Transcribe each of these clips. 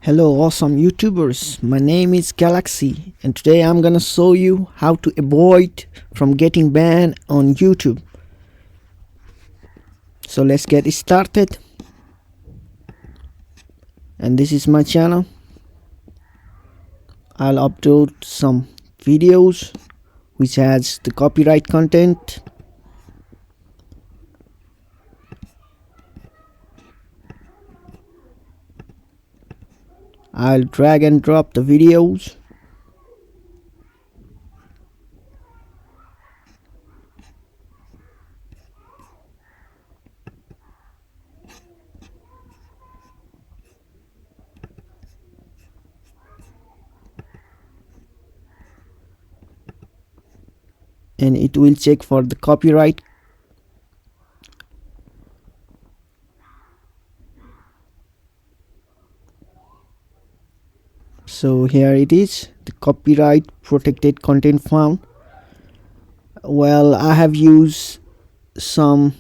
Hello awesome YouTubers, my name is Galaxie and today I'm gonna show you how to avoid from getting banned on YouTube. So let's get started. And this is my channel. I'll upload some videos which has the copyright content. I'll drag and drop the videos. And it will check for the copyright. So here it is, the copyright protected content found. Well, I have used some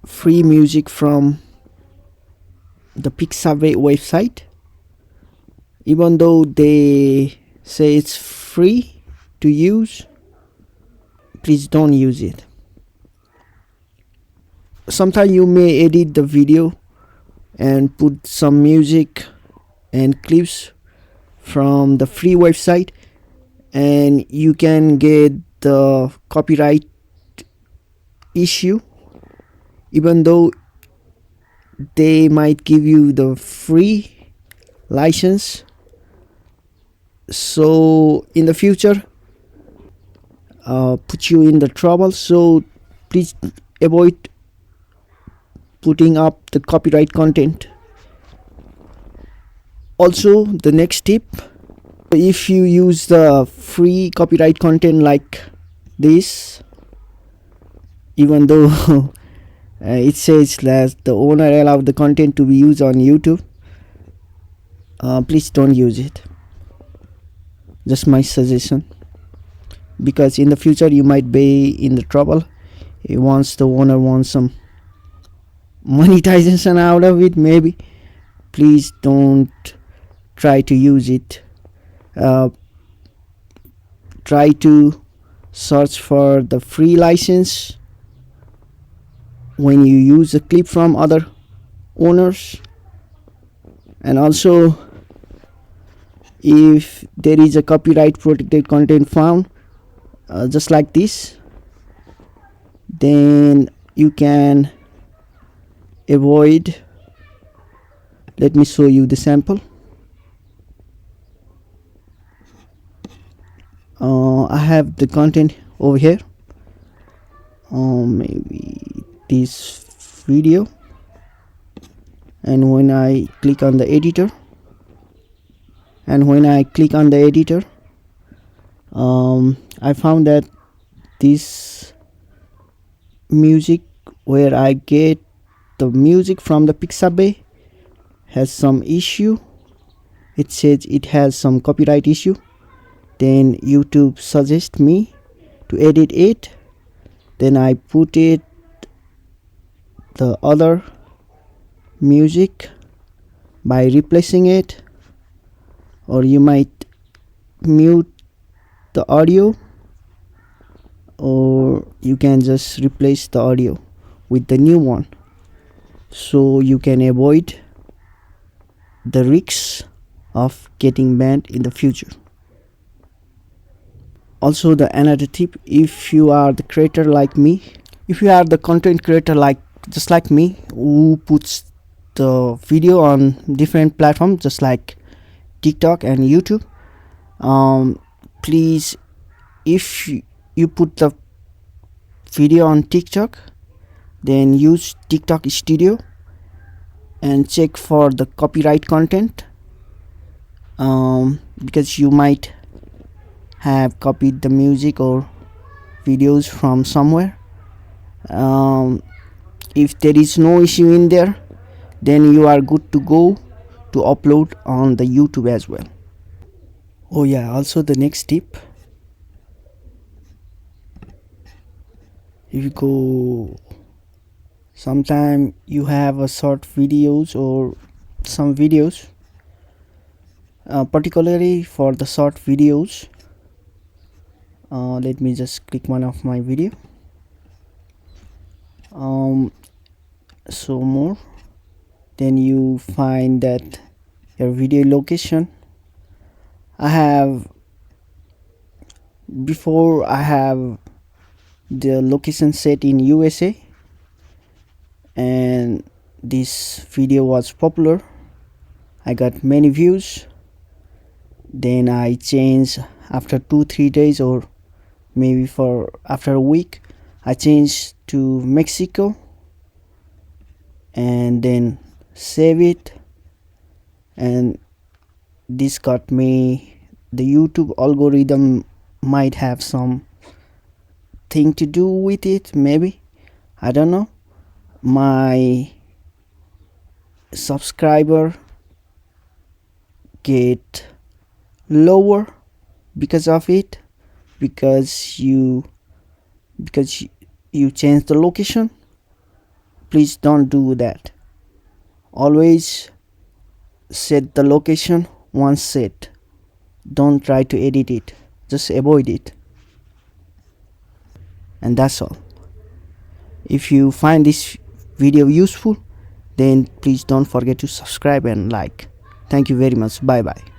free music from the Pixabay website. Even though they say it's free to use, please don't use it. Sometimes you may edit the video and put some music and clips from the free website, and you can get the copyright issue even though they might give you the free license. So in the future put you in the trouble, so please avoid putting up the copyright content. Also, the next tip, if you use the free copyright content like this, even though it says that the owner allowed the content to be used on YouTube, please don't use it. Just my suggestion, because in the future you might be in the trouble once the owner wants some monetization out of it. Maybe please don't try to use it. Try to search for the free license when you use a clip from other owners. And also, if there is a copyright protected content found just like this, then you can avoid. Let me show you the sample. I have the content over here, maybe this video, and when I click on the editor, I found that this music where I get the music from the Pixabay has some issue. It says it has some copyright issue. Then YouTube suggests me to edit it. Then I put it the other music by replacing it, or you might mute the audio, or you can just replace the audio with the new one, so you can avoid the risks of getting banned in the future. Also, the another tip, if you are the creator like me, if you are the content creator just like me, who puts the video on different platforms just like TikTok and YouTube, please, if you put the video on TikTok, then use TikTok Studio and check for the copyright content, because you might have copied the music or videos from somewhere. If there is no issue in there, then you are good to go to upload on the YouTube as well. Oh yeah, also the next tip, if you go, sometime you have a short videos or some videos, particularly for the short videos. Let me just click one of my video. So more, then you find that your video location. I have the location set in USA, and this video was popular. I got many views. Then I changed after 2-3 days, or maybe after a week, I changed to Mexico, and then save it. And this got me, the YouTube algorithm might have some thing to do with it, maybe, I don't know. My subscriber get lower because of it, because you change the location. Please don't do that. Always set the location once set. Don't try to edit it, just avoid it. And that's all. If you find this video useful, then please don't forget to subscribe and like. Thank you very much. Bye bye.